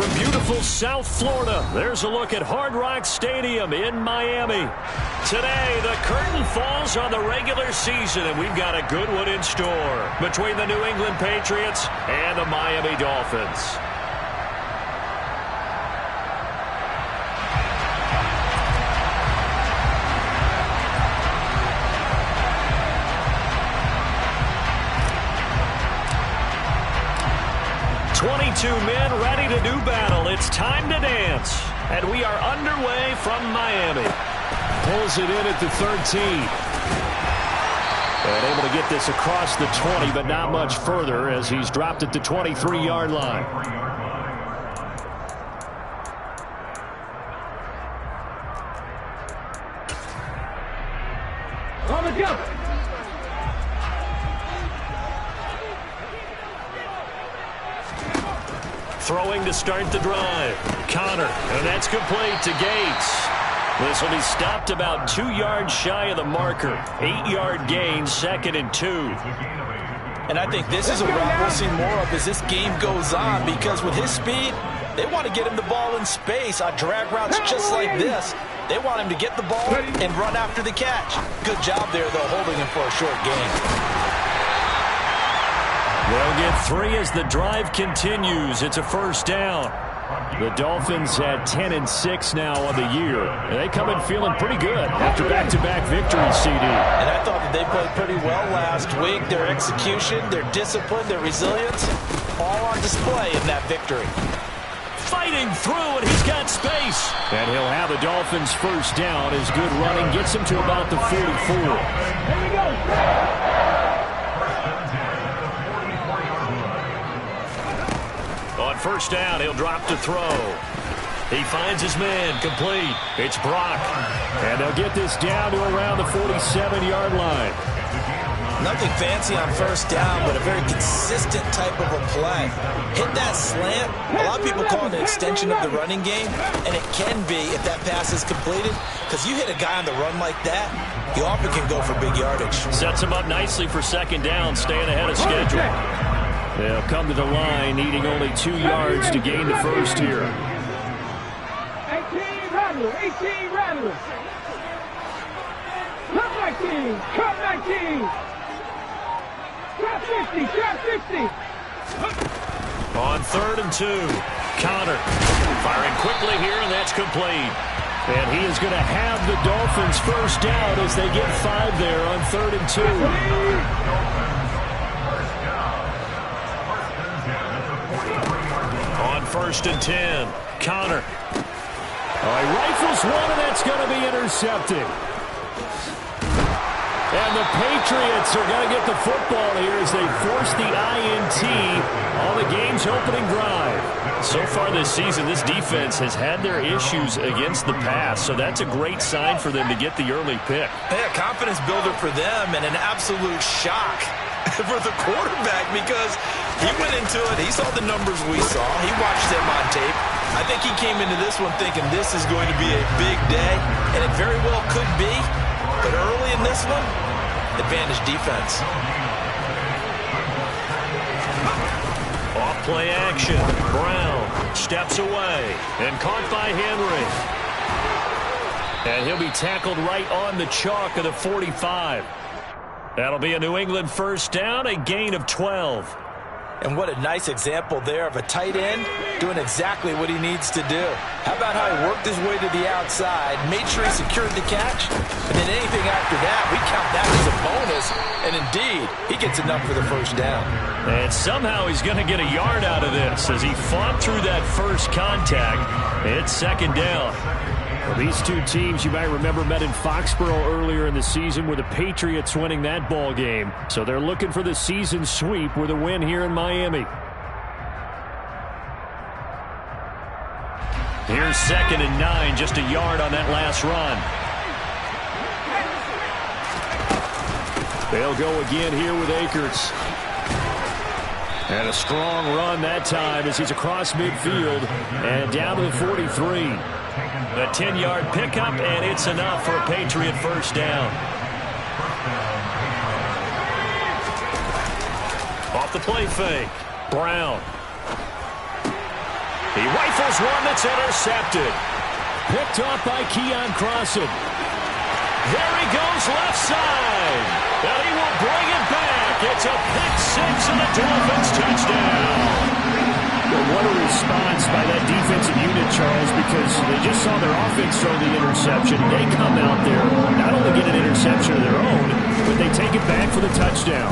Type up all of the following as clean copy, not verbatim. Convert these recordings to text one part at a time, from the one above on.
from beautiful South Florida, there's a look at Hard Rock Stadium in Miami. Today, the curtain falls on the regular season, and we've got a good one in store between the New England Patriots and the Miami Dolphins. Two men ready to do battle. It's time to dance. And we are underway from Miami. Pulls it in at the 13. And able to get this across the 20, but not much further as he's dropped at the 23-yard line. On the jump. Throwing to start the drive. Conner, and that's complete to Gates. This will be stopped about 2 yards shy of the marker. 8-yard gain, 2nd and 2. And I think this is a route we'll see more of as this game goes on, because with his speed, they want to get him the ball in space on drag routes just like this. They want him to get the ball and run after the catch. Good job there, though, holding him for a short gain. They'll get 3 as the drive continues. It's a first down. The Dolphins at 10-6 now on the year. And they come in feeling pretty good after back-to-back victories, CD. And I thought that they played pretty well last week. Their execution, their discipline, their resilience, all on display in that victory. Fighting through, and he's got space. And he'll have the Dolphins first down as good running gets him to about the 44. Here we go. On first down, he'll drop to throw. He finds his man, complete. It's Brock. And they'll get this down to around the 47-yard line. Nothing fancy on first down, but a very consistent type of a play. Hit that slant. A lot of people call it an extension of the running game, and it can be if that pass is completed, because you hit a guy on the run like that, you often can go for big yardage. Sets him up nicely for second down, staying ahead of schedule. They'll come to the line, needing only 2 yards to gain the first here. 18 Rattler, 18 Rattler. Cut 19, cut 19. Trap 50, trap 50. On 3rd and 2, Conner firing quickly here, and that's complete. And he is going to have the Dolphins first down as they get 5 there on 3rd and 2. On 1st and 10, Conner. He rifles one, and that's going to be intercepted. And the Patriots are going to get the football here as they force the INT on the game's opening drive. So far this season, this defense has had their issues against the pass, so that's a great sign for them to get the early pick. Yeah, confidence builder for them, and an absolute shock for the quarterback, because he went into it, he saw the numbers we saw, he watched them on tape. I think he came into this one thinking this is going to be a big day, and it very well could be. But early in this one, advantage defense. Off play action. Brown steps away and caught by Henry. And he'll be tackled right on the chalk of the 45. That'll be a New England first down, a gain of 12. And what a nice example there of a tight end doing exactly what he needs to do. How about how he worked his way to the outside, made sure he secured the catch, and then anything after that, we count that as a bonus. And indeed, he gets enough for the first down. And somehow he's going to get a yard out of this as he fought through that first contact. It's second down. Well, these two teams, you might remember, met in Foxborough earlier in the season with the Patriots winning that ball game. So they're looking for the season sweep with a win here in Miami. Here's 2nd and 9, just a yard on that last run. They'll go again here with Akers. And a strong run that time as he's across midfield and down to the 43. A 10-yard pickup, and it's enough for a Patriot first down. Off the play fake, Brown. He rifles one that's intercepted. Picked off by Keon Crossan. There he goes left side. And he will bring it back. It's a pick six and a Dolphins touchdown. Well, what a response by that defensive unit, Charles, because they just saw their offense throw the interception. They come out there, not only get an interception of their own, but they take it back for the touchdown.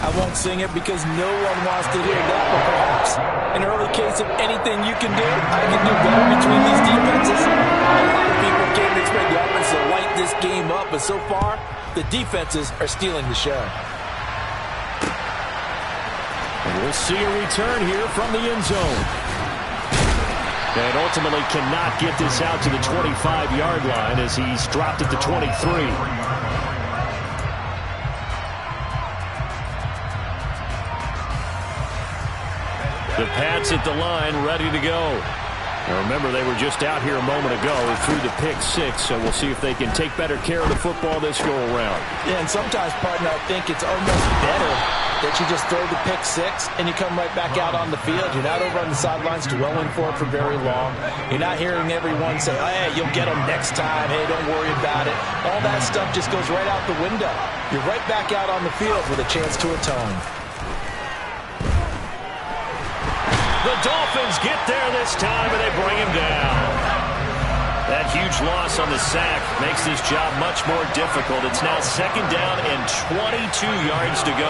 I won't sing it because no one wants to hear that, but perhaps an early case of anything you can do, I can do better between these defenses. A lot of people came to expect the offense to light this game up, but so far, the defenses are stealing the show. And we'll see a return here from the end zone. And ultimately cannot get this out to the 25-yard line as he's dropped it to 23. The Pats at the line, ready to go. Now remember, they were just out here a moment ago through the pick six, so we'll see if they can take better care of the football this go-around. Yeah, and sometimes, partner, I think it's almost better that you just throw the pick six and you come right back out on the field. You're not over on the sidelines dwelling for it for very long. You're not hearing everyone say, oh, hey, you'll get them next time. Hey, don't worry about it. All that stuff just goes right out the window. You're right back out on the field with a chance to atone. The Dolphins get there this time, and they bring him down. That huge loss on the sack makes this job much more difficult. It's now second down and 22 yards to go.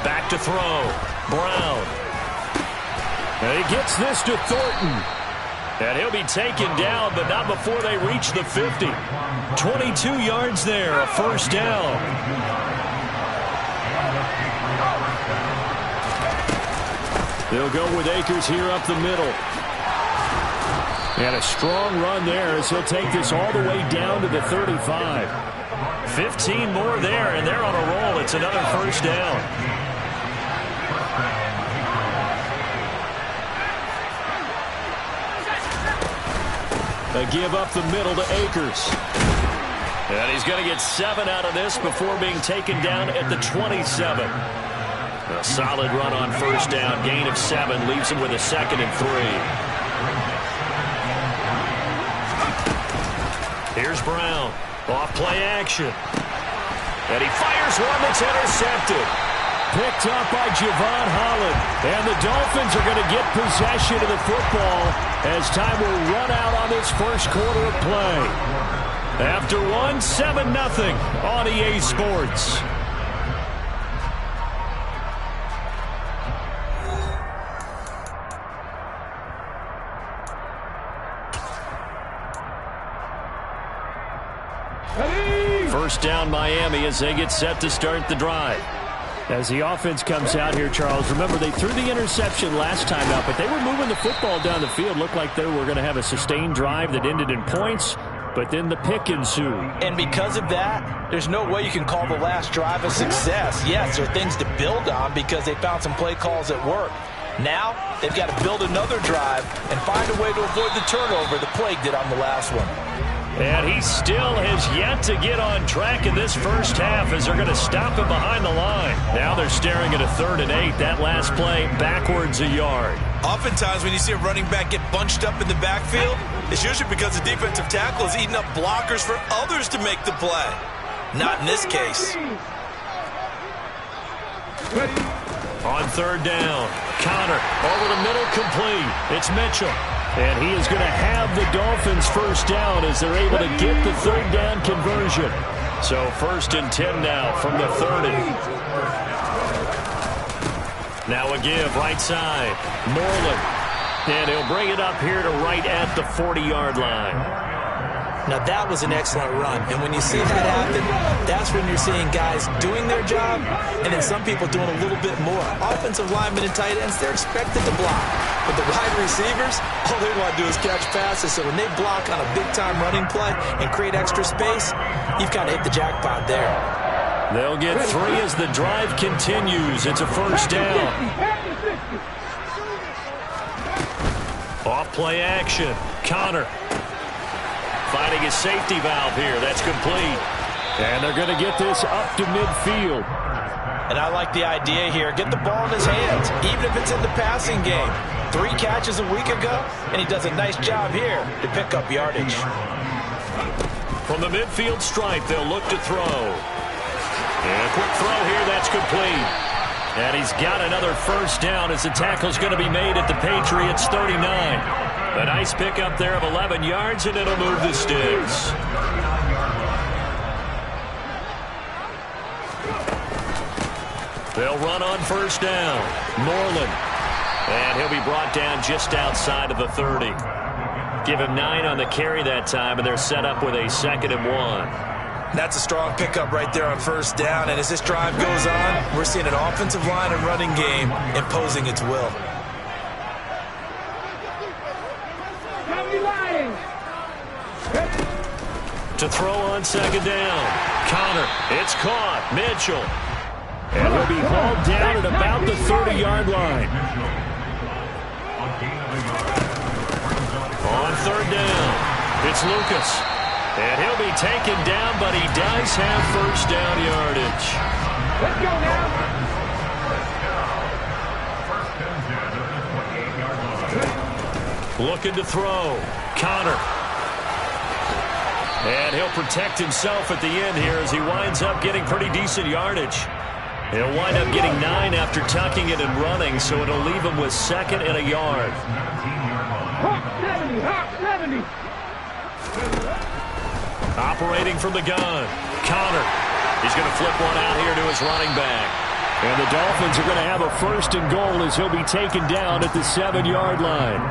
Back to throw. Brown. And he gets this to Thornton. And he'll be taken down, but not before they reach the 50. 22 yards there, a first down. They'll go with Akers here up the middle. And a strong run there as he'll take this all the way down to the 35. 15 more there, and they're on a roll. It's another first down. They give up the middle to Akers. And he's going to get 7 out of this before being taken down at the 27. A solid run on first down. Gain of 7 leaves him with a 2nd and 3. Here's Brown. Off play action. And he fires one that's intercepted. Picked up by Javon Holland. And the Dolphins are going to get possession of the football as time will run out on this first quarter of play. After one, 7-0 on EA Sports. First down Miami as they get set to start the drive. As the offense comes out here, Charles, remember they threw the interception last time out, but they were moving the football down the field. Looked like they were going to have a sustained drive that ended in points, but then the pick ensued. And because of that, there's no way you can call the last drive a success. Yes, there are things to build on because they found some play calls that work. Now, they've got to build another drive and find a way to avoid the turnover the plague did on the last one. And he still has yet to get on track in this first half as they're going to stop him behind the line. Now they're staring at a 3rd and 8. That last play backwards a yard. Oftentimes when you see a running back get bunched up in the backfield, it's usually because the defensive tackle is eating up blockers for others to make the play. Not in this case. On 3rd down, Connor over the middle, complete. It's Mitchell. And he is going to have the Dolphins first down as they're able to get the 3rd down conversion. So 1st and 10 now from the 30. Now a give right side. Moreland. And he'll bring it up here to right at the 40-yard line. Now that was an excellent run. And when you see that happen, that's when you're seeing guys doing their job and then some people doing a little bit more. Offensive linemen and tight ends, they're expected to block. But the wide receivers, all they want to do is catch passes. So when they block on a big-time running play and create extra space, you've kind of hit the jackpot there. They'll get 3 as the drive continues. It's a first down. Off play action. Connor finding his safety valve here. That's complete. And they're going to get this up to midfield. And I like the idea here. Get the ball in his hands, even if it's in the passing game. 3 catches a week ago, and he does a nice job here to pick up yardage. From the midfield stripe, they'll look to throw. And a quick throw here, that's complete. And he's got another first down as the tackle's going to be made at the Patriots' 39. A nice pickup there of 11 yards, and it'll move the sticks. They'll run on first down. Moreland. And he'll be brought down just outside of the 30. Give him 9 on the carry that time, and they're set up with a 2nd and 1. That's a strong pickup right there on first down. And as this drive goes on, we're seeing an offensive line and running game imposing its will. To throw on 2nd down. Connor. It's caught. Mitchell. And he'll be hauled down at about the 30-yard line. On 3rd down, it's Lucas. And he'll be taken down, but he does have first down yardage. Let's go now. Looking to throw. Connor. And he'll protect himself at the end here as he winds up getting pretty decent yardage. He'll wind up getting 9 after tucking it and running, so it'll leave him with 2nd and a yard. Hawk 70, Hawk 70. Operating from the gun. Connor. He's going to flip one out here to his running back. And the Dolphins are going to have a 1st and goal as he'll be taken down at the 7-yard line.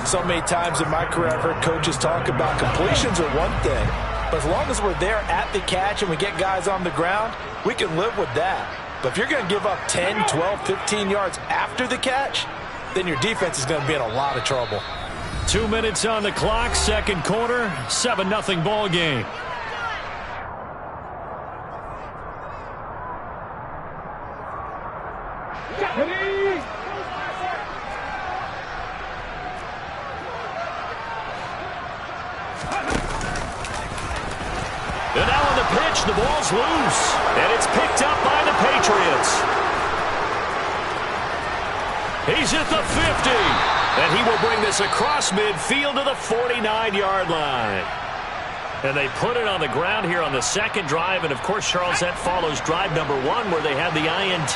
So many times in my career I've heard coaches talk about completions are one thing, but as long as we're there at the catch and we get guys on the ground, we can live with that. But if you're going to give up 10, 12, 15 yards after the catch, then your defense is going to be in a lot of trouble. 2 minutes on the clock, 2nd quarter, 7-0 ball game. And now on the pitch, the ball's loose. And it's picked up by the Patriots. He's at the 50. And he will bring this across midfield to the 49-yard line. And they put it on the ground here on the 2nd drive. And, of course, Charles, that follows drive number 1 where they had the INT.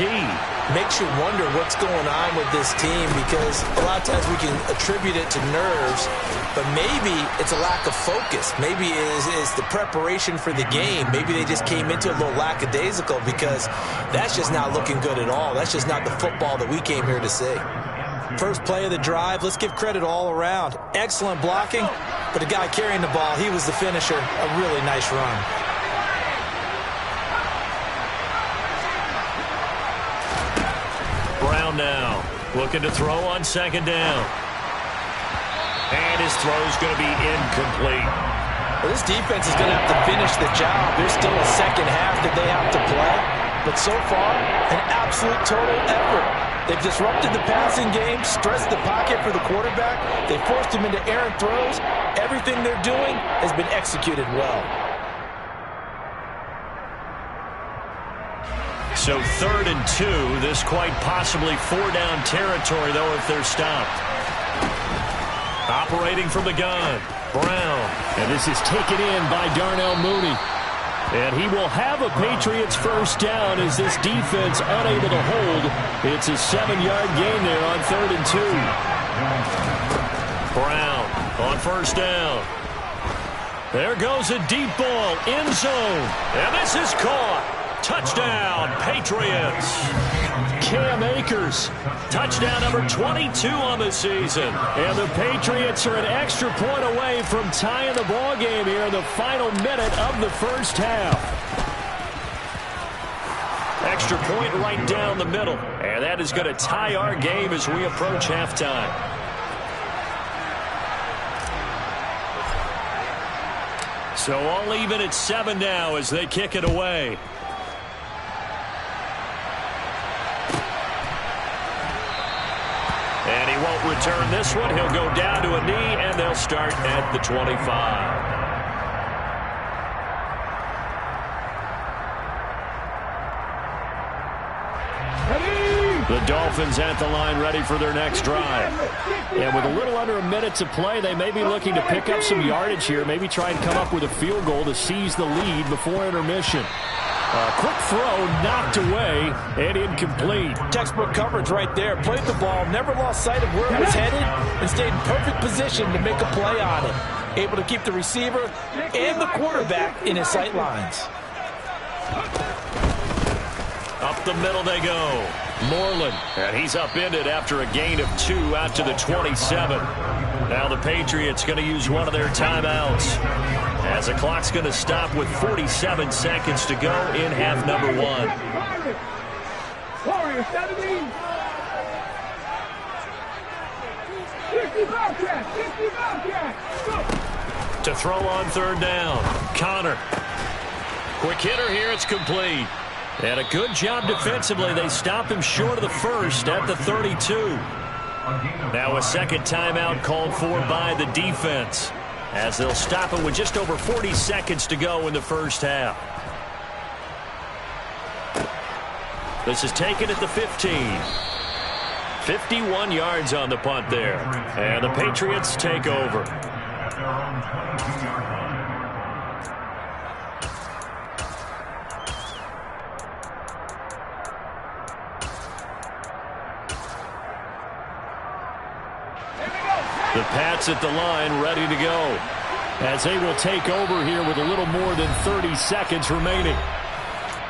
Makes you wonder what's going on with this team because a lot of times we can attribute it to nerves, but maybe it's a lack of focus. Maybe it's the preparation for the game. Maybe they just came into a little lackadaisical because that's just not looking good at all. That's just not the football that we came here to see. First play of the drive, let's give credit all around. Excellent blocking, but the guy carrying the ball, he was the finisher. A really nice run. Brown now looking to throw on 2nd down. And his throw's going to be incomplete. Well, this defense is going to have to finish the job. There's still a 2nd half that they have to play. But so far, an absolute total effort. They've disrupted the passing game, stressed the pocket for the quarterback. They forced him into errant throws. Everything they're doing has been executed well. So 3rd and 2. This quite possibly 4-down territory, though, if they're stopped. Operating from the gun, Brown. And this is taken in by Darnell Mooney. And he will have a Patriots first down as this defense unable to hold. It's a 7-yard gain there on 3rd and 2. Brown on first down. There goes a deep ball, end zone. And this is caught. Touchdown, Patriots. Cam Akers, touchdown number 22 on the season. And the Patriots are an extra point away from tying the ball game here in the final minute of the first half. Extra point right down the middle. And that is going to tie our game as we approach halftime. So all even at 7 now as they kick it away. And he won't return this one. He'll go down to a knee, and they'll start at the 25. The Dolphins at the line ready for their next drive. And with a little under a minute to play, they may be looking to pick up some yardage here, maybe try and come up with a field goal to seize the lead before intermission. Quick throw knocked away and incomplete. Textbook coverage right there. Played the ball, never lost sight of where it was headed, and stayed in perfect position to make a play on it. Able to keep the receiver and the quarterback in his sight lines. Up the middle they go. Moreland, and he's upended after a gain of 2 out to the 27. Now the Patriots going to use one of their timeouts, as the clock's going to stop with 47 seconds to go in half number 1. Warriors 17. 50 Bobcats, 50 Bobcats. To throw on third down. Connor. Quick hitter here. It's complete. And a good job defensively. They stop him short of the first at the 32. Now a second timeout called for by the defense, as they'll stop it with just over 40 seconds to go in the first half. This is taken at the 15. 51 yards on the punt there. And the Patriots take over. The Pats at the line ready to go, as they will take over here with a little more than 30 seconds remaining.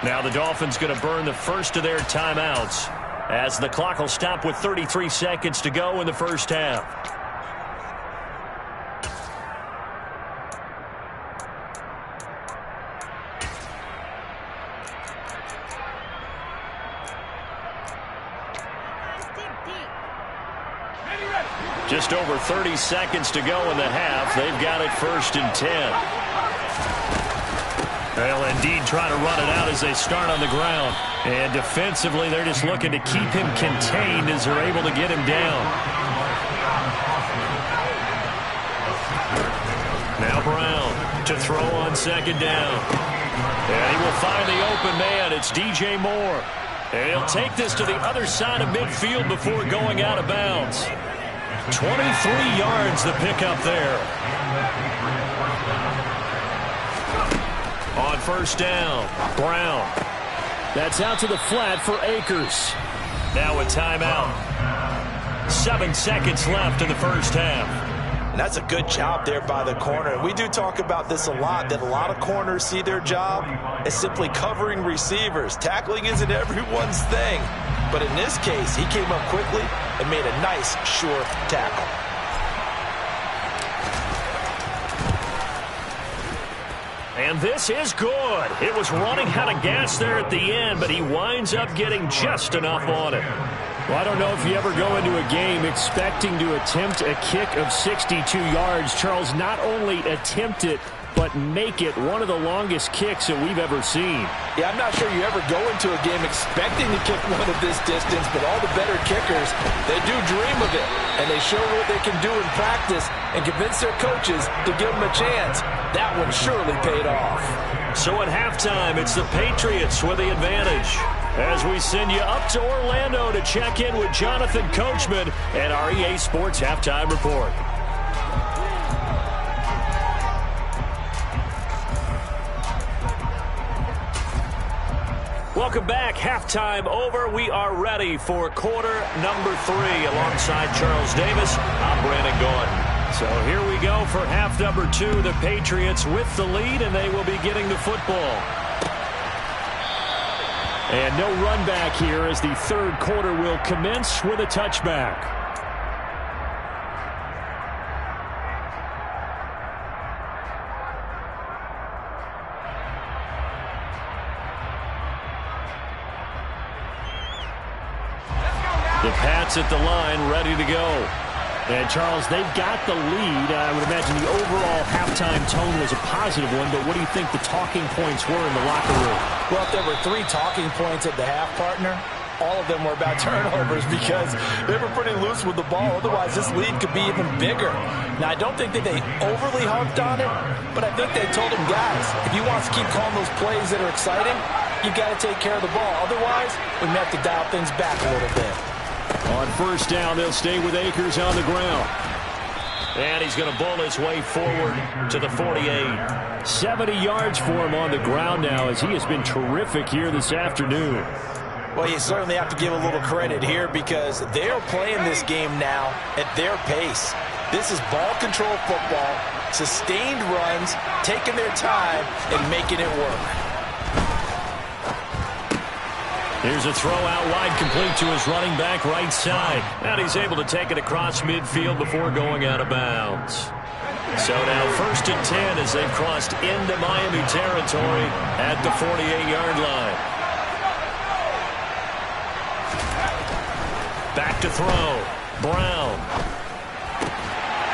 Now the Dolphins going to burn the first of their timeouts, as the clock will stop with 33 seconds to go in the first half. Just over 30 seconds to go in the half. They've got it 1st and 10. They'll indeed try to run it out as they start on the ground. And defensively, they're just looking to keep him contained as they're able to get him down. Now Brown to throw on second down. And he will find the open man. It's DJ Moore. And he'll take this to the other side of midfield before going out of bounds. 23 yards the pickup there. On first down, Brown. That's out to the flat for Akers. Now a timeout. 7 seconds left in the first half. And that's a good job there by the corner. And we do talk about this a lot, that a lot of corners see their job as simply covering receivers. Tackling isn't everyone's thing. But in this case, he came up quickly and made a nice, sure tackle. And this is good. It was running out of gas there at the end, but he winds up getting just enough on it. Well, I don't know if you ever go into a game expecting to attempt a kick of 62 yards. Charles, not only attempt it, but make it one of the longest kicks that we've ever seen. Yeah, I'm not sure you ever go into a game expecting to kick one of this distance, but all the better kickers, they do dream of it, and they show what they can do in practice and convince their coaches to give them a chance. That one surely paid off. So at halftime, it's the Patriots with the advantage, as we send you up to Orlando to check in with Jonathan Coachman and our EA Sports Halftime Report. Welcome back. Halftime over. We are ready for quarter number 3. Alongside Charles Davis, I'm Brandon Gordon. So here we go for half number 2. The Patriots with the lead, and they will be getting the football. And no run back here as the third quarter will commence with a touchback. The Pats at the line ready to go. And, Charles, they've got the lead. I would imagine the overall halftime tone was a positive one, but what do you think the talking points were in the locker room? Well, if there were 3 talking points at the half, partner, all of them were about turnovers because they were pretty loose with the ball. Otherwise, this lead could be even bigger. Now, I don't think that they overly harped on it, but I think they told him, guys, if you want to keep calling those plays that are exciting, you got to take care of the ball. Otherwise, we may have to dial things back a little bit. On first down, they'll stay with Akers on the ground. And he's going to bowl his way forward to the 48. 70 yards for him on the ground now, as he has been terrific here this afternoon. Well, you certainly have to give a little credit here because they're playing this game now at their pace. This is ball control football, sustained runs, taking their time, and making it work. Here's a throw out wide, complete to his running back right side. And he's able to take it across midfield before going out of bounds. So now 1st and 10 as they've crossed into Miami territory at the 48-yard line. Back to throw. Brown.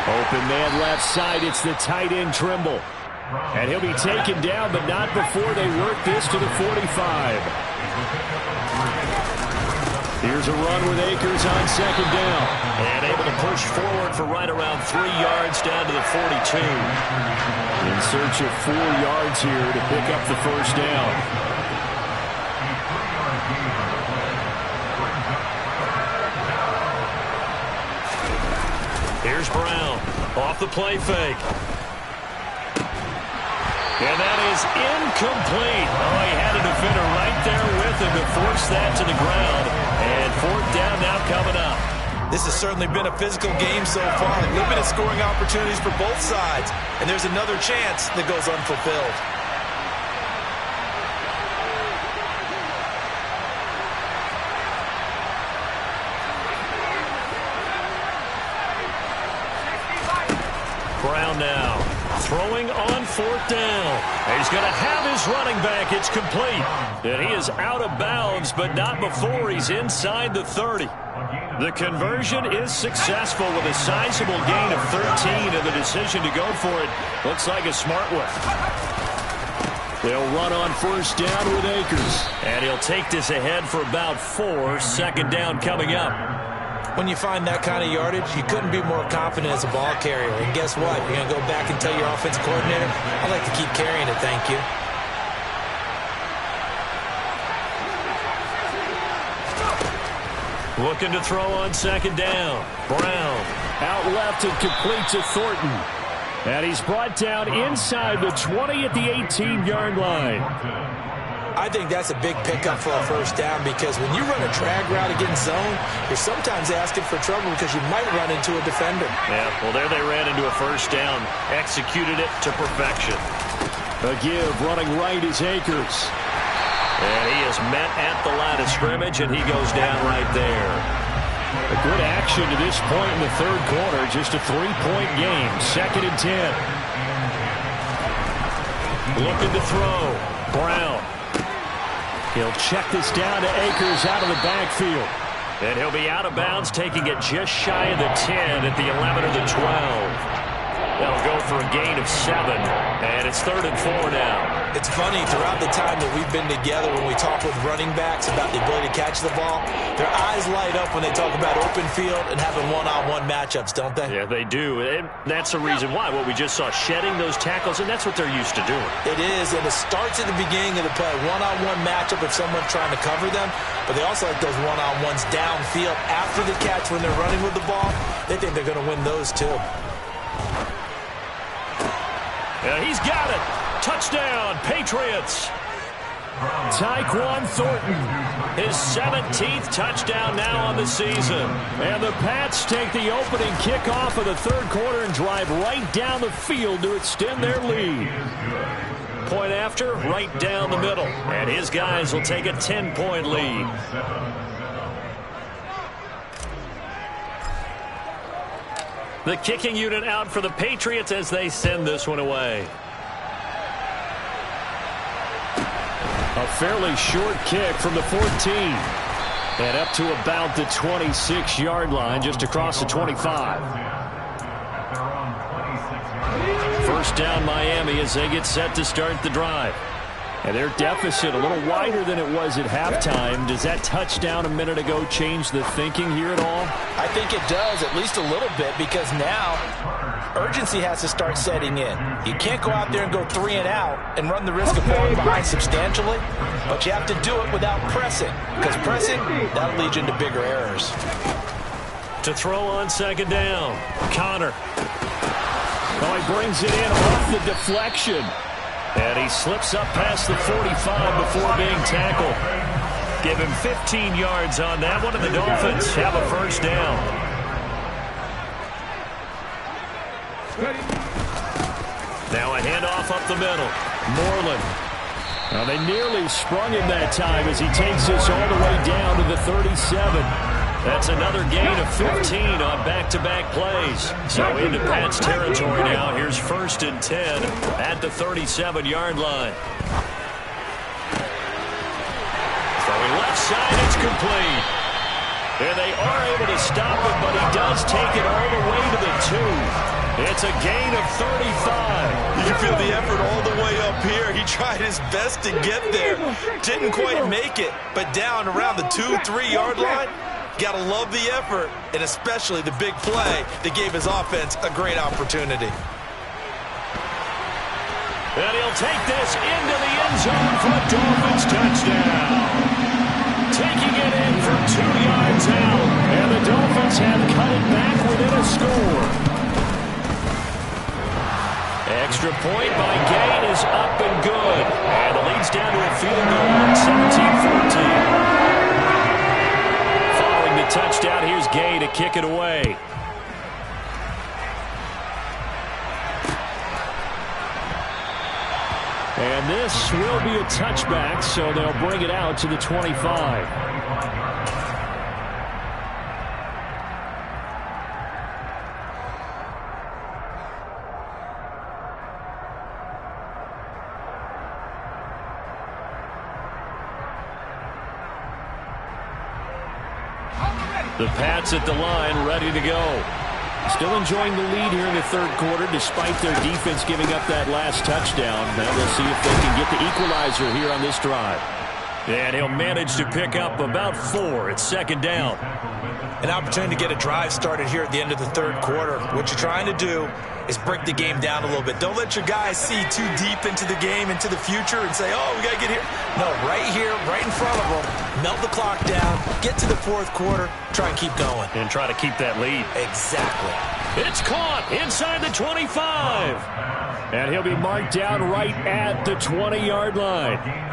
Open man left side. It's the tight end Trimble. And he'll be taken down, but not before they work this to the 45. Here's a run with Akers on 2nd down. And able to push forward for right around 3 yards down to the 42. In search of 4 yards here to pick up the 1st down. Here's Brown off the play fake. And that is incomplete. Oh, he had a defender right there with him to force that to the ground. And 4th down now coming up. This has certainly been a physical game so far. Limited scoring opportunities for both sides. And there's another chance that goes unfulfilled. Brown now throwing on 4th down. He's going to have his running back. It's complete. And he is out of bounds, but not before he's inside the 30. The conversion is successful with a sizable gain of 13, and the decision to go for it looks like a smart one. They'll run on 1st down with Akers. And he'll take this ahead for about 4. 2nd down coming up. When you find that kind of yardage, you couldn't be more confident as a ball carrier. And guess what? You're going to go back and tell your offensive coordinator, I'd like to keep carrying it, thank you. Looking to throw on 2nd down. Brown out left and complete to Thornton. And he's brought down inside the 20 at the 18-yard line. I think that's a big pickup for a 1st down because when you run a drag route against zone, you're sometimes asking for trouble because you might run into a defender. Yeah, well, there they ran into a 1st down. Executed it to perfection. A give running right is Akers. And he is met at the line of scrimmage, and he goes down right there. A good action to this point in the 3rd quarter. Just a 3-point game. 2nd and 10. Looking to throw. Brown. He'll check this down to Akers out of the backfield. And he'll be out of bounds, taking it just shy of the 10 at the 11 or the 12. They'll go for a gain of 7, and it's 3rd and 4 now. It's funny, throughout the time that we've been together, when we talk with running backs about the ability to catch the ball, their eyes light up when they talk about open field and having one-on-one matchups, don't they? Yeah, they do. And that's the reason why. What we just saw, shedding those tackles, and that's what they're used to doing. It is, and it starts at the beginning of the play. One-on-one matchup if someone's trying to cover them, but they also like those one-on-ones downfield after the catch when they're running with the ball. They think they're going to win those, too. Yeah, he's got it. Touchdown, Patriots. Tyquan Thornton, his 17th touchdown now on the season. And the Pats take the opening kickoff of the 3rd quarter and drive right down the field to extend their lead. Point after, right down the middle. And his guys will take a 10-point lead. The kicking unit out for the Patriots as they send this one away. A fairly short kick from the 14. And up to about the 26-yard line, just across the 25. 1st down Miami as they get set to start the drive. And their deficit a little wider than it was at halftime. Does that touchdown a minute ago change the thinking here at all? I think it does, at least a little bit, because now urgency has to start setting in. You can't go out there and go 3 and out and run the risk of falling behind substantially, but you have to do it without pressing, because pressing, that'll lead you into bigger errors. To throw on second down, Connor. Oh, he brings it in off the deflection. And he slips up past the 45 before being tackled. Give him 15 yards on that one, and the Dolphins have a first down. Now a handoff up the middle. Moreland. Now they nearly sprung him that time as he takes this all the way down to the 37. That's another gain of 15 on back-to-back plays. So into Pat's territory now. Here's 1st and 10 at the 37-yard line. Throwing left side, it's complete. And they are able to stop him, but he does take it all the way to the 2. It's a gain of 35. You can feel the effort all the way up here. He tried his best to get there. Didn't quite make it, but down around the 2-3-yard line. Got to love the effort, and especially the big play that gave his offense a great opportunity. And he'll take this into the end zone for a Dolphins touchdown. Taking it in from 2 yards out, and the Dolphins have cut it back within a score. Extra point by Gain is up and good. And the lead's down to a field goal, 17-14. Touchdown. Here's Gay to kick it away. And this will be a touchback, so they'll bring it out to the 25. The Pats at the line, ready to go. Still enjoying the lead here in the third quarter, despite their defense giving up that last touchdown. Now we'll see if they can get the equalizer here on this drive. And he'll manage to pick up about 4. It's second down. An opportunity to get a drive started here at the end of the third quarter. What you're trying to do is break the game down a little bit. Don't let your guys see too deep into the game, into the future, and say, oh, we got to get here. No, right here, right in front of them. Melt the clock down, get to the fourth quarter, try and keep going. And try to keep that lead. Exactly. It's caught inside the 25. And he'll be marked down right at the 20-yard line.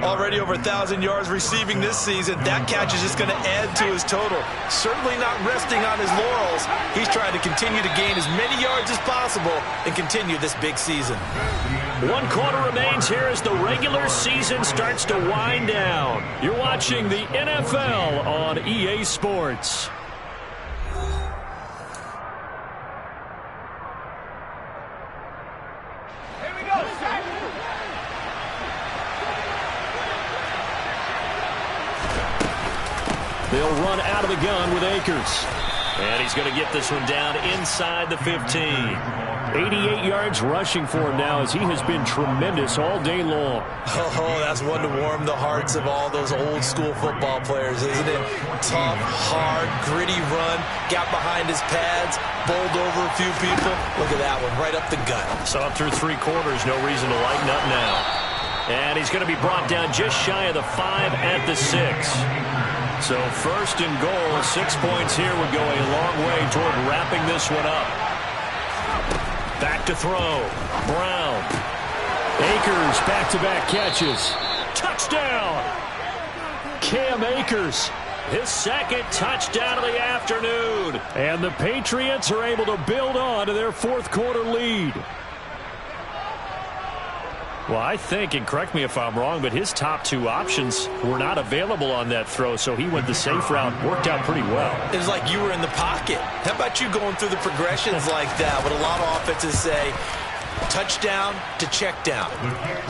Already over 1,000 yards receiving this season. That catch is just going to add to his total. Certainly not resting on his laurels. He's trying to continue to gain as many yards as possible and continue this big season. 1 quarter remains here as the regular season starts to wind down. You're watching the NFL on EA Sports. They'll run out of the gun with Akers. And he's going to get this one down inside the 15. 88 yards rushing for him now as he has been tremendous all day long. Oh, that's one to warm the hearts of all those old school football players, isn't it? Tough, hard, gritty run. Got behind his pads, bowled over a few people. Look at that one, right up the gut. So up through 3 quarters, no reason to lighten up now. And he's going to be brought down just shy of the 5 at the 6. So 1st and goal, 6 points here would go a long way toward wrapping this one up. Back to throw. Brown. Akers, back-to-back catches. Touchdown! Cam Akers, his 2nd touchdown of the afternoon. And the Patriots are able to build on to their 4th quarter lead. Well, I think, and correct me if I'm wrong, but his top 2 options were not available on that throw, so he went the safe route. Worked out pretty well. It was like you were in the pocket. How about you going through the progressions like that? What a lot of offenses say, touchdown to check down.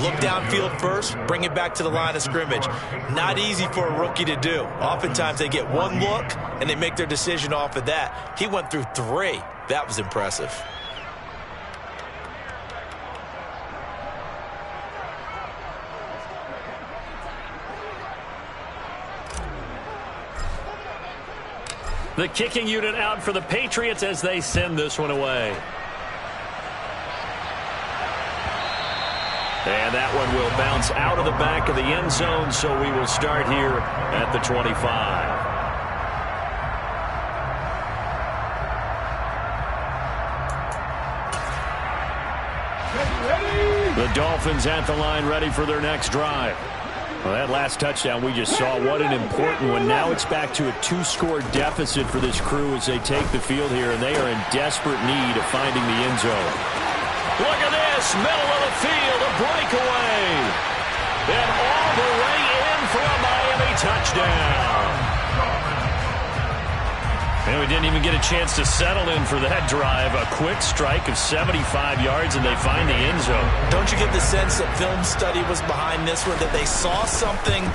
Look downfield first, bring it back to the line of scrimmage. Not easy for a rookie to do. Oftentimes they get 1 look, and they make their decision off of that. He went through 3. That was impressive. The kicking unit out for the Patriots as they send this one away. And that one will bounce out of the back of the end zone, so we will start here at the 25. The Dolphins at the line, ready for their next drive. Well, that last touchdown we just saw, what an important one. Now it's back to a 2-score deficit for this crew as they take the field here, and they are in desperate need of finding the end zone. Look at this, middle of the field, a breakaway. And all the way in for a Miami touchdown. And we didn't even get a chance to settle in for that drive. A quick strike of 75 yards, and they find the end zone. Don't you get the sense that film study was behind this one, that they saw something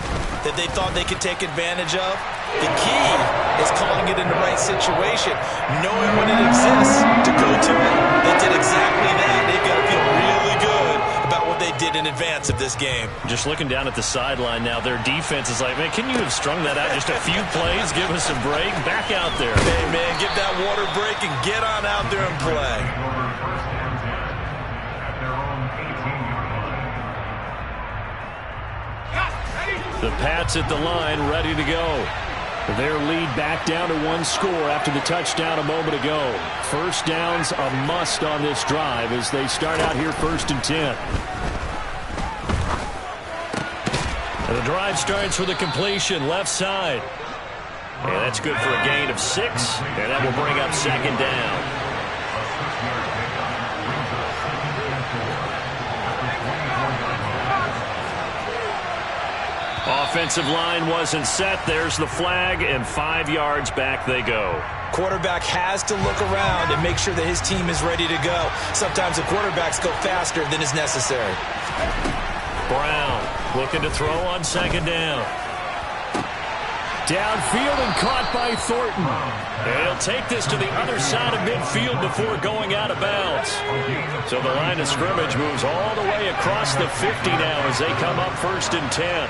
that they thought they could take advantage of? The key is calling it in the right situation, knowing when it exists to go to it. They did exactly that. They've got to feel really good about what they did in advance of this game. Just looking down at the sideline now, their defense is like, man, can you have strung that out just a few plays? Give us a break. Back out there. Hey, man, get that water break and get on out there and play. The Pats at the line, ready to go. Their lead back down to 1 score after the touchdown a moment ago. First down's a must on this drive as they start out here 1st and 10. And the drive starts with a completion left side. And that's good for a gain of 6, and that will bring up 2nd down. Offensive line wasn't set. There's the flag, and 5 yards back they go. Quarterback has to look around and make sure that his team is ready to go. Sometimes the quarterbacks go faster than is necessary. Brown looking to throw on 2nd down. Downfield and caught by Thornton. And he'll take this to the other side of midfield before going out of bounds. So the line of scrimmage moves all the way across the 50 now as they come up 1st and 10.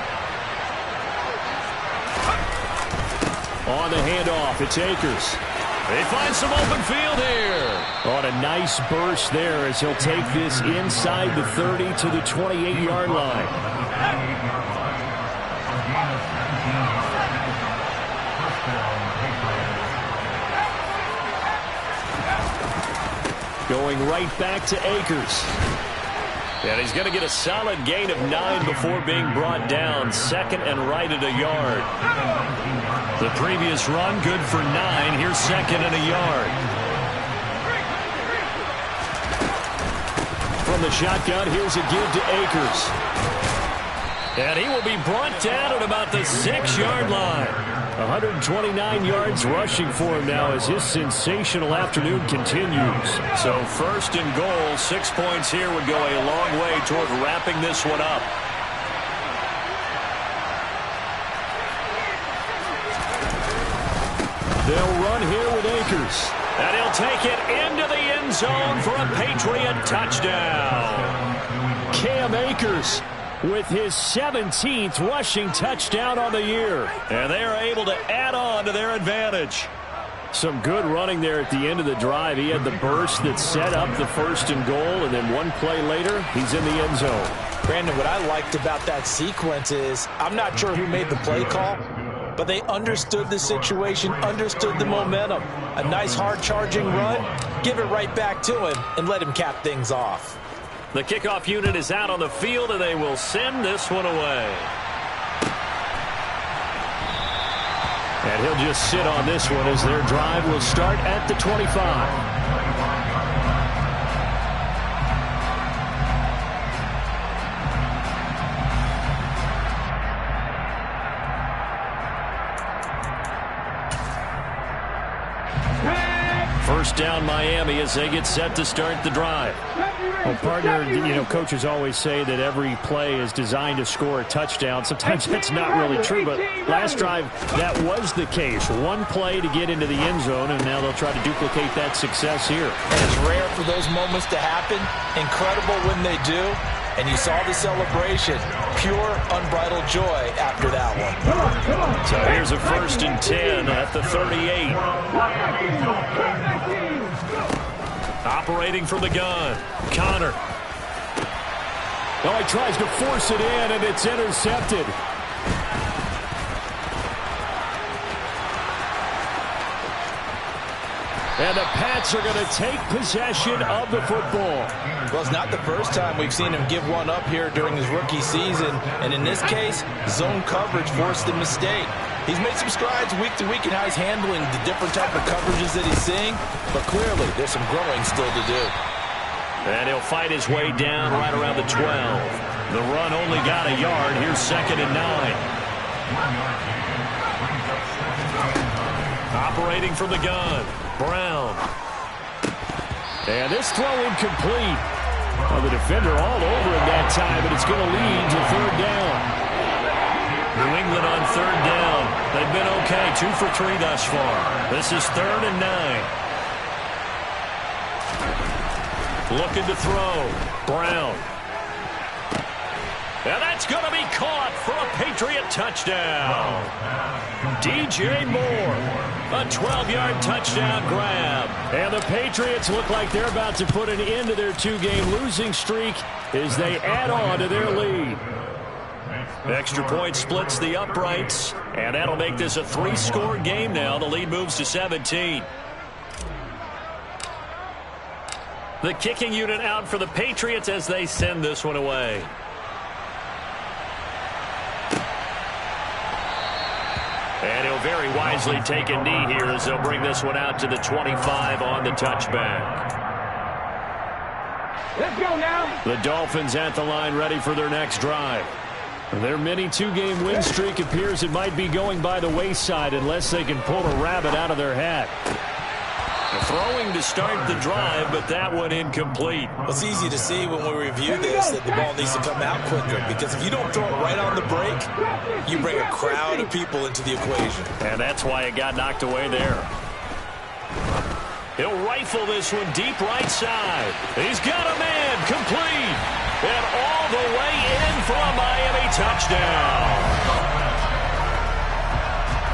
On the handoff, it's Akers. They find some open field here. On a nice burst there as he'll take this inside the 30 to the 28-yard line. Going right back to Akers. And he's going to get a solid gain of 9 before being brought down. 2nd and right at a yard. The previous run, good for 9. Here's 2nd and a yard. From the shotgun, here's a give to Akers. And he will be brought down at about the 6-yard line. 129 yards rushing for him now as his sensational afternoon continues. So 1st and goal, 6 points here would go a long way toward wrapping this one up. They'll run here with Akers. And he'll take it into the end zone for a Patriot touchdown. Cam Akers with his 17th rushing touchdown on the year. And they are able to add on to their advantage. Some good running there at the end of the drive. He had the burst that set up the 1st and goal, and then one play later, he's in the end zone. Brandon, what I liked about that sequence is, I'm not sure who made the play call, but they understood the situation, understood the momentum. A nice hard-charging run, give it right back to him, and let him cap things off. The kickoff unit is out on the field, and they will send this one away. And he'll just sit on this one as their drive will start at the 25. First down Miami as they get set to start the drive. Well, partner, coaches always say that every play is designed to score a touchdown. Sometimes that's not really true, but last drive, that was the case. One play to get into the end zone, and now they'll try to duplicate that success here. And it's rare for those moments to happen. Incredible when they do. and you saw the celebration. Pure, unbridled joy after that one. So here's a 1st and 10 at the 38. Operating from the gun, Connor. Oh, he tries to force it in, and it's intercepted. And the Pats are going to take possession of the football. Well, it's not the first time we've seen him give one up here during his rookie season. And in this case, zone coverage forced the mistake. He's made some strides week to week in how he's handling the different type of coverages that he's seeing. But clearly, there's some growing still to do. And he'll fight his way down right around the 12. The run only got a yard. Here's 2nd and 9. Operating from the gun, Brown. And this throw incomplete. Well, the defender all over him that time, but it's going to lead to 3rd down. New England on 3rd down. They've been okay, 2 for 3 thus far. This is 3rd and 9. Looking to throw, Brown. And that's going to be caught for a Patriot touchdown. DJ Moore, a 12-yard touchdown grab. And the Patriots look like they're about to put an end to their 2-game losing streak as they add on to their lead. Extra point splits the uprights, and that'll make this a 3-score game now. The lead moves to 17. The kicking unit out for the Patriots as they send this one away. And he'll very wisely take a knee here as they'll bring this one out to the 25 on the touchback. Let's go now. The Dolphins at the line ready for their next drive. Their mini 2-game win streak appears it might be going by the wayside unless they can pull a rabbit out of their hat. Throwing to start the drive, but that one incomplete. It's easy to see when we review this that the ball needs to come out quicker, because if you don't throw it right on the break, you bring a crowd of people into the equation. And that's why it got knocked away there. He'll rifle this one deep right side. He's got a man, complete. And all the way in for a Miami touchdown.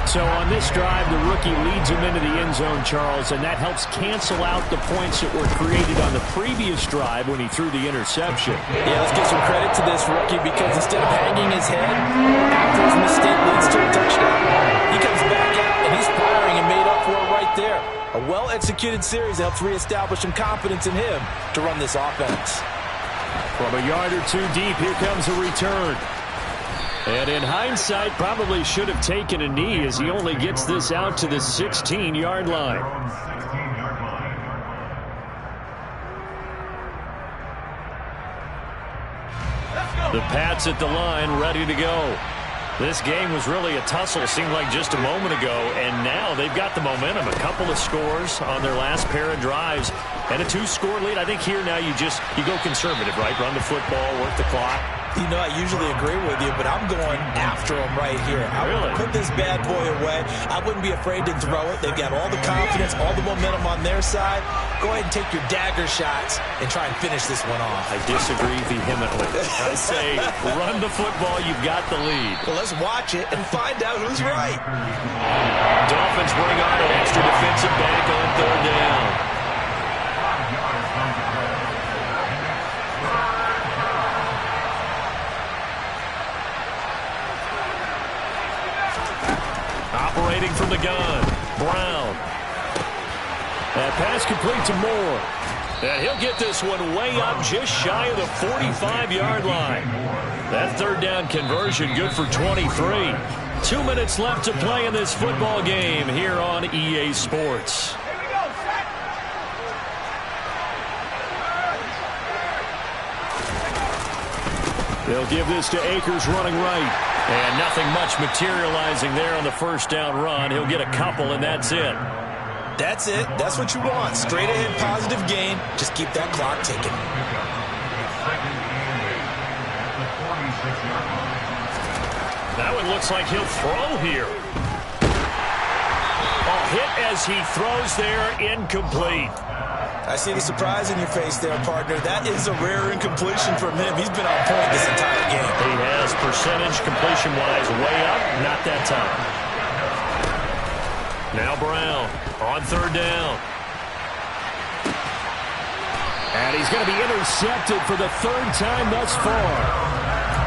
So on this drive, the rookie leads him into the end zone, Charles, and that helps cancel out the points that were created on the previous drive when he threw the interception. Yeah, let's give some credit to this rookie, because instead of hanging his head after his mistake leads to a touchdown, he comes back out and he's firing and made up for it right there. A well-executed series helps reestablish some confidence in him to run this offense. From a yard or two deep, here comes a return. And in hindsight, probably should have taken a knee as he only gets this out to the 16-yard line. The Pats at the line, ready to go. This game was really a tussle, seemed like just a moment ago, and now they've got the momentum. A couple of scores on their last pair of drives, and a 2-score lead. I think here now you go conservative, right? Run the football, work the clock. You know, I usually agree with you, but I'm going after him right here. I Really? want to put this bad boy away. I wouldn't be afraid to throw it. They've got all the confidence, all the momentum on their side. Go ahead and take your dagger shots and try and finish this one off. I disagree vehemently. I say run the football, you've got the lead. Well, let's watch it and find out who's right. Dolphins bring on an extra defensive back on 3rd down. Operating from the gun, Brown. That pass complete to Moore. And he'll get this one way up just shy of the 45-yard line. That 3rd down conversion good for 23. 2 minutes left to play in this football game here on EA Sports. They'll give this to Akers running right. And nothing much materializing there on the 1st down run. He'll get a couple, and that's it. That's it. That's what you want. Straight ahead positive gain. Just keep that clock ticking. That one looks like he'll throw here. A hit as he throws there, incomplete. I see the surprise in your face there, partner. That is a rare incompletion from him. He's been on point this entire game. He has percentage completion-wise way up. Not that time. Now Brown on third down. And he's going to be intercepted for the third time thus far.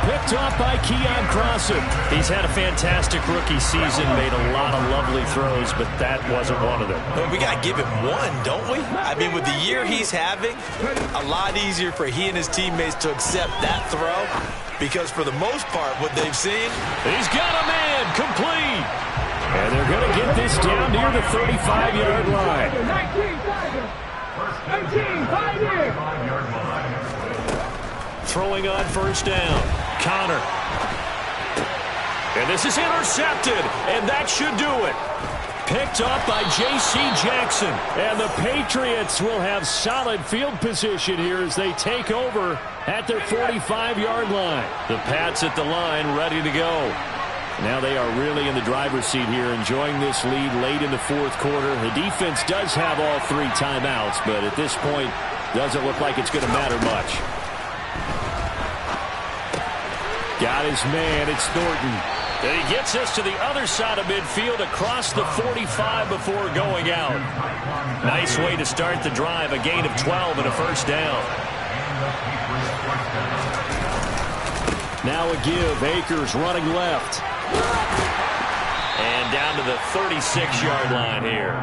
Picked off by Keon Crossen. He's had a fantastic rookie season, made a lot of lovely throws, but that wasn't one of them. Well, we got to give him one, don't we? I mean, with the year he's having, a lot easier for he and his teammates to accept that throw because for the most part, what they've seen, he's got a man complete. And they're going to get this down near the 35-yard line. 19, Throwing on first down. Connor. And this is intercepted, and that should do it. Picked up by J.C. Jackson. And the Patriots will have solid field position here as they take over at their 45-yard line. The Pats at the line, ready to go. Now they are really in the driver's seat here, enjoying this lead late in the fourth quarter. The defense does have all 3 timeouts, but at this point, doesn't look like it's going to matter much. Got his man, it's Thornton. And he gets us to the other side of midfield across the 45 before going out. Nice way to start the drive, a gain of 12 and a first down. Now a give, Akers running left. And down to the 36-yard line here.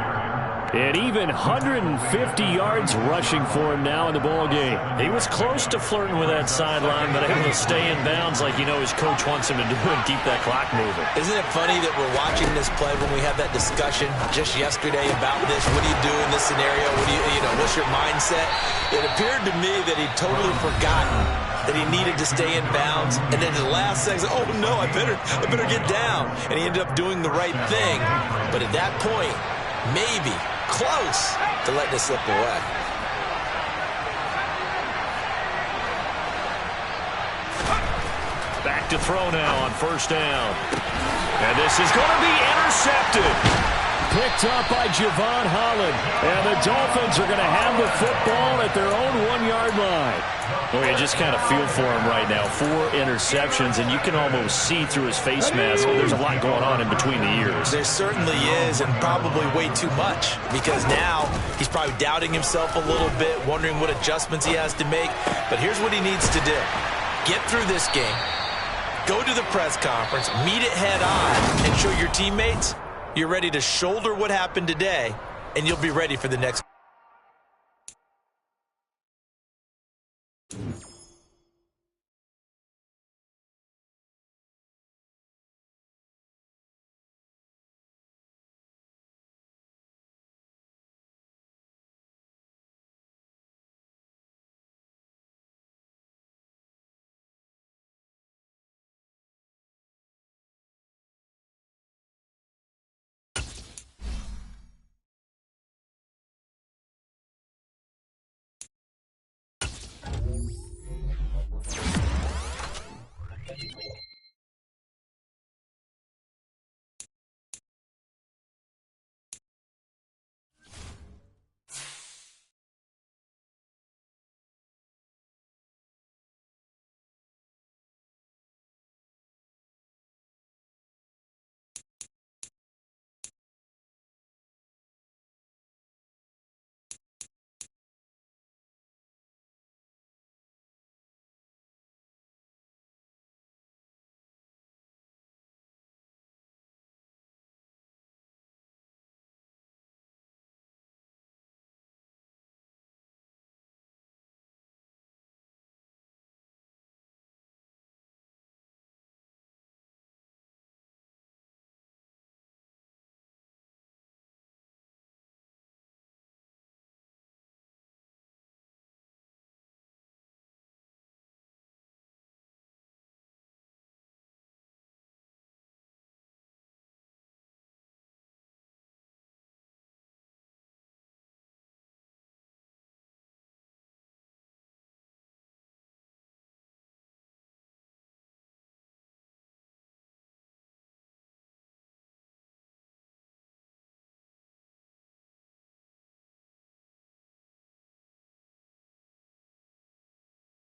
And even 150 yards rushing for him now in the ball game. He was close to flirting with that sideline, but able to stay in bounds like you know his coach wants him to do and keep that clock moving. Isn't it funny that we're watching this play when we had that discussion just yesterday about this? What do you do in this scenario? What do you know, what's your mindset? It appeared to me that he'd totally forgotten that he needed to stay in bounds, and then in the last second, oh no, I better get down. And he ended up doing the right thing. But at that point, maybe close to letting it slip away. Back to throw now on first down. And this is going to be intercepted. Picked up by Javon Holland. And the Dolphins are going to have the football at their own 1-yard line. Well, you just kind of feel for him right now. 4 interceptions, and you can almost see through his face mask. There's a lot going on in between the ears. There certainly is, and probably way too much, because now he's probably doubting himself a little bit, wondering what adjustments he has to make. But here's what he needs to do. Get through this game, go to the press conference, meet it head on, and show your teammates you're ready to shoulder what happened today, and you'll be ready for the next.